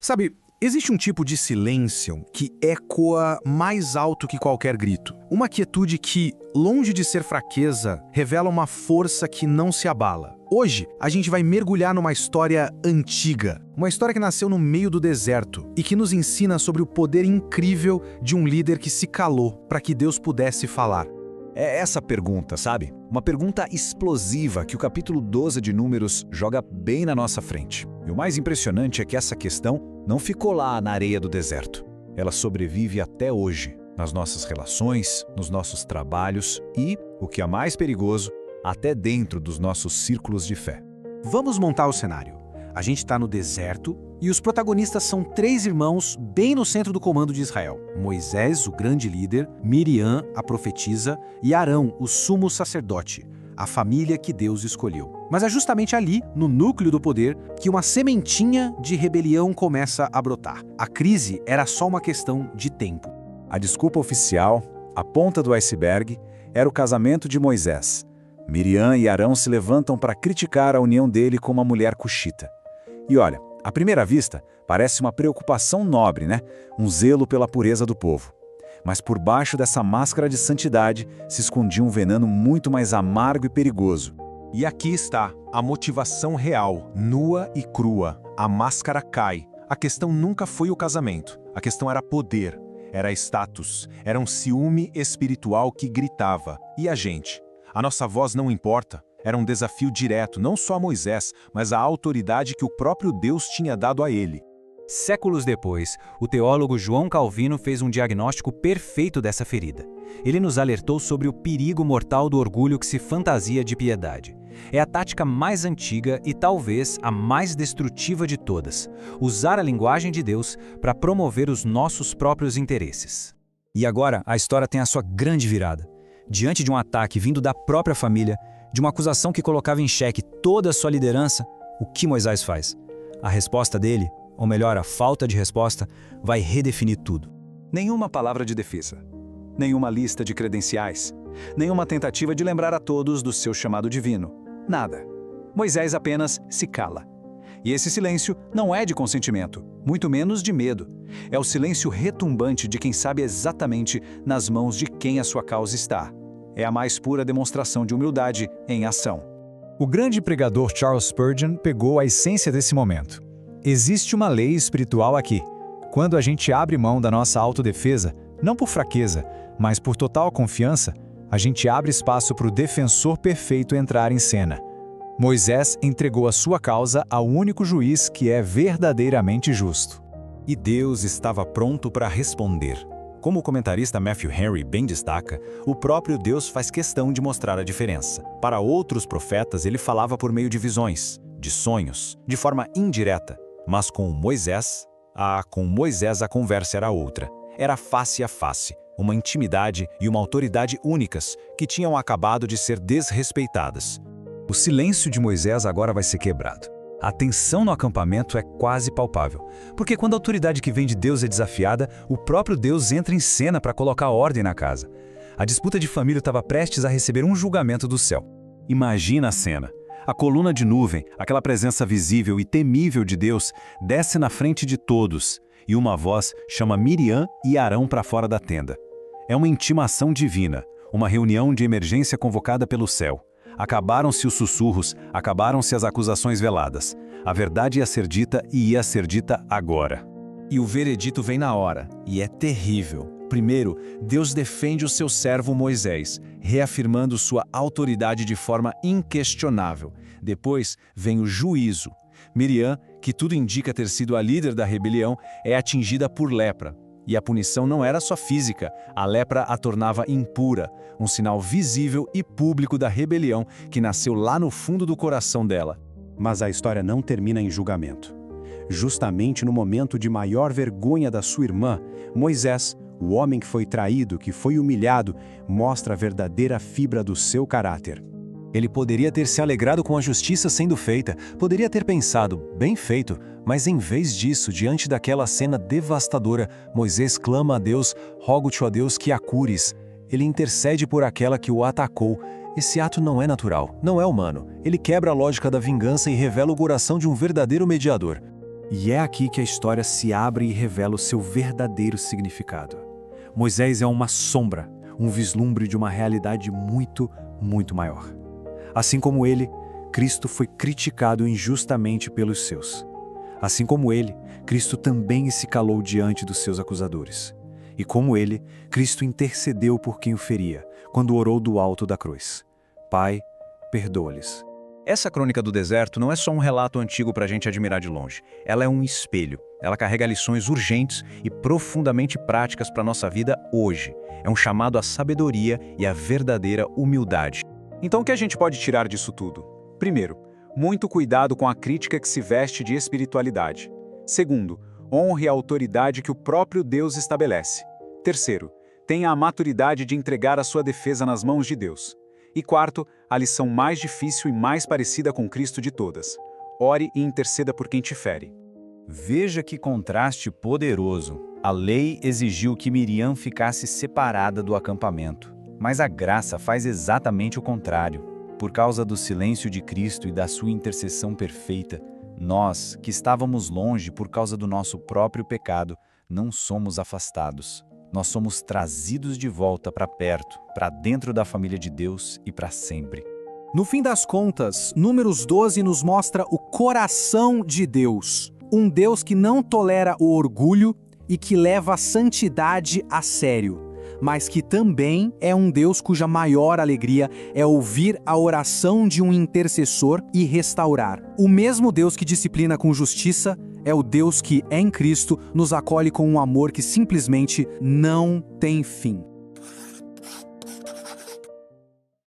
Sabe, existe um tipo de silêncio que ecoa mais alto que qualquer grito. Uma quietude que, longe de ser fraqueza, revela uma força que não se abala. Hoje, a gente vai mergulhar numa história antiga. Uma história que nasceu no meio do deserto e que nos ensina sobre o poder incrível de um líder que se calou para que Deus pudesse falar. É essa pergunta, sabe? Uma pergunta explosiva que o capítulo 12 de Números joga bem na nossa frente. E o mais impressionante é que essa questão não ficou lá na areia do deserto. Ela sobrevive até hoje, nas nossas relações, nos nossos trabalhos e, o que é mais perigoso, até dentro dos nossos círculos de fé. Vamos montar o cenário. A gente está no deserto e os protagonistas são 3 irmãos bem no centro do comando de Israel. Moisés, o grande líder, Miriam, a profetisa, e Arão, o sumo sacerdote, a família que Deus escolheu. Mas é justamente ali, no núcleo do poder, que uma sementinha de rebelião começa a brotar. A crise era só uma questão de tempo. A desculpa oficial, a ponta do iceberg, era o casamento de Moisés. Miriam e Arão se levantam para criticar a união dele com uma mulher cuxita. E olha, à primeira vista, parece uma preocupação nobre, né? Um zelo pela pureza do povo. Mas por baixo dessa máscara de santidade se escondia um veneno muito mais amargo e perigoso. E aqui está a motivação real, nua e crua. A máscara cai. A questão nunca foi o casamento. A questão era poder, era status, era um ciúme espiritual que gritava. E a gente? A nossa voz não importa. Era um desafio direto, não só a Moisés, mas à autoridade que o próprio Deus tinha dado a ele. Séculos depois, o teólogo João Calvino fez um diagnóstico perfeito dessa ferida. Ele nos alertou sobre o perigo mortal do orgulho que se fantasia de piedade. É a tática mais antiga e talvez a mais destrutiva de todas: usar a linguagem de Deus para promover os nossos próprios interesses. E agora a história tem a sua grande virada. Diante de um ataque vindo da própria família, de uma acusação que colocava em xeque toda a sua liderança, o que Moisés faz? A resposta dele, ou melhor, a falta de resposta, vai redefinir tudo. Nenhuma palavra de defesa, nenhuma lista de credenciais, nenhuma tentativa de lembrar a todos do seu chamado divino. Nada. Moisés apenas se cala. E esse silêncio não é de consentimento, muito menos de medo. É o silêncio retumbante de quem sabe exatamente nas mãos de quem a sua causa está. É a mais pura demonstração de humildade em ação. O grande pregador Charles Spurgeon pegou a essência desse momento. Existe uma lei espiritual aqui. Quando a gente abre mão da nossa autodefesa, não por fraqueza, mas por total confiança, a gente abre espaço para o defensor perfeito entrar em cena. Moisés entregou a sua causa ao único juiz que é verdadeiramente justo. E Deus estava pronto para responder. Como o comentarista Matthew Henry bem destaca, o próprio Deus faz questão de mostrar a diferença. Para outros profetas, ele falava por meio de visões, de sonhos, de forma indireta. Mas com Moisés a conversa era outra. Era face a face, uma intimidade e uma autoridade únicas que tinham acabado de ser desrespeitadas. O silêncio de Moisés agora vai ser quebrado. A tensão no acampamento é quase palpável, porque quando a autoridade que vem de Deus é desafiada, o próprio Deus entra em cena para colocar ordem na casa. A disputa de família estava prestes a receber um julgamento do céu. Imagina a cena. A coluna de nuvem, aquela presença visível e temível de Deus, desce na frente de todos, e uma voz chama Miriam e Arão para fora da tenda. É uma intimação divina, uma reunião de emergência convocada pelo céu. Acabaram-se os sussurros, acabaram-se as acusações veladas. A verdade ia ser dita e ia ser dita agora. E o veredito vem na hora, e é terrível. Primeiro, Deus defende o seu servo Moisés, reafirmando sua autoridade de forma inquestionável. Depois vem o juízo. Miriam, que tudo indica ter sido a líder da rebelião, é atingida por lepra. E a punição não era só física, a lepra a tornava impura, um sinal visível e público da rebelião que nasceu lá no fundo do coração dela. Mas a história não termina em julgamento. Justamente no momento de maior vergonha da sua irmã, Moisés, o homem que foi traído, que foi humilhado, mostra a verdadeira fibra do seu caráter. Ele poderia ter se alegrado com a justiça sendo feita, poderia ter pensado, bem feito, mas em vez disso, diante daquela cena devastadora, Moisés clama a Deus, rogo-te, ó Deus, que a cures. Ele intercede por aquela que o atacou. Esse ato não é natural, não é humano. Ele quebra a lógica da vingança e revela o coração de um verdadeiro mediador. E é aqui que a história se abre e revela o seu verdadeiro significado. Moisés é uma sombra, um vislumbre de uma realidade muito, muito maior. Assim como ele, Cristo foi criticado injustamente pelos seus. Assim como ele, Cristo também se calou diante dos seus acusadores. E como ele, Cristo intercedeu por quem o feria, quando orou do alto da cruz. Pai, perdoa-lhes. Essa crônica do deserto não é só um relato antigo para a gente admirar de longe. Ela é um espelho. Ela carrega lições urgentes e profundamente práticas para a nossa vida hoje. É um chamado à sabedoria e à verdadeira humildade. Então o que a gente pode tirar disso tudo? Primeiro, muito cuidado com a crítica que se veste de espiritualidade. Segundo, honre a autoridade que o próprio Deus estabelece. Terceiro, tenha a maturidade de entregar a sua defesa nas mãos de Deus. E quarto, a lição mais difícil e mais parecida com Cristo de todas. Ore e interceda por quem te fere. Veja que contraste poderoso. A lei exigiu que Miriam ficasse separada do acampamento, mas a graça faz exatamente o contrário. Por causa do silêncio de Cristo e da sua intercessão perfeita, nós, que estávamos longe por causa do nosso próprio pecado, não somos afastados. Nós somos trazidos de volta para perto, para dentro da família de Deus e para sempre. No fim das contas, Números 12 nos mostra o coração de Deus. Um Deus que não tolera o orgulho e que leva a santidade a sério, mas que também é um Deus cuja maior alegria é ouvir a oração de um intercessor e restaurar. O mesmo Deus que disciplina com justiça é o Deus que, em Cristo, nos acolhe com um amor que simplesmente não tem fim.